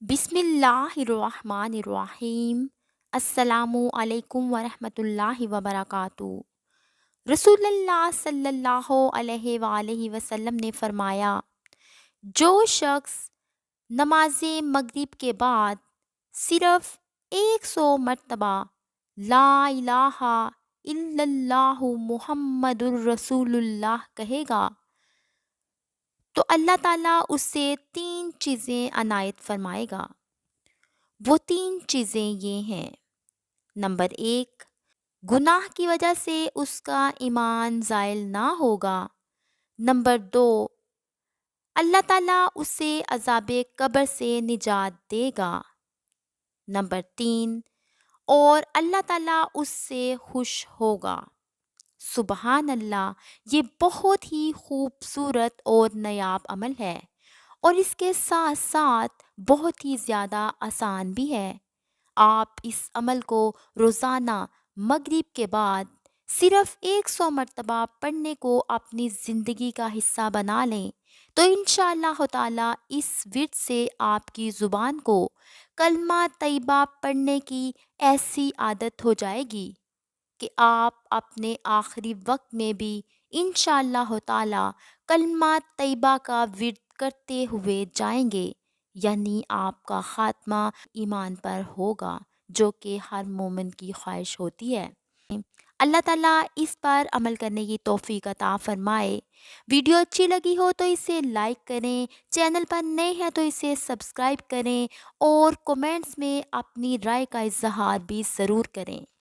बिस्मिल्लाहिर्रहमानिर्रहीम। अस्सलामु अलैकुम वरहमतुल्लाहि वबरकातुहू। रसूलुल्लाह सल्लल्लाहु अलैहि वसल्लम ने फरमाया, जो शख्स नमाज मगरिब के बाद सिर्फ 100 मरतबा ला इलाहा इल्लल्लाहु मुहम्मदुर रसूलुल्लाह कहेगा तो अल्लाह ताला उससे 3 चीज़ें अनायत फरमाएगा। वो 3 चीज़ें ये हैं। नंबर 1, गुनाह की वजह से उसका ईमान ज़ाइल ना होगा। नंबर 2, अल्लाह ताला उसे अज़ाब कब्र से निजात देगा। नंबर 3, और अल्लाह ताला उससे खुश होगा। सुबहान अल्लाह, ये बहुत ही खूबसूरत और नायाब अमल है और इसके साथ साथ बहुत ही ज़्यादा आसान भी है। आप इस अमल को रोज़ाना मगरिब के बाद सिर्फ 100 मरतबा पढ़ने को अपनी ज़िंदगी का हिस्सा बना लें तो इंशाअल्लाह ताला इस विर्द से आपकी ज़ुबान को कलमा तैयबा पढ़ने की ऐसी आदत हो जाएगी कि आप अपने आखिरी वक्त में भी इंशाअल्लाह ताला कलमा तैयबा का विर्द करते हुए जाएंगे, यानी आपका ख़ात्मा ईमान पर होगा, जो कि हर मोमिन की ख्वाहिश होती है। अल्लाह ताला इस पर अमल करने की तौफीक अता फरमाए। वीडियो अच्छी लगी हो तो इसे लाइक करें, चैनल पर नए हैं तो इसे सब्सक्राइब करें और कमेंट्स में अपनी राय का इजहार भी ज़रूर करें।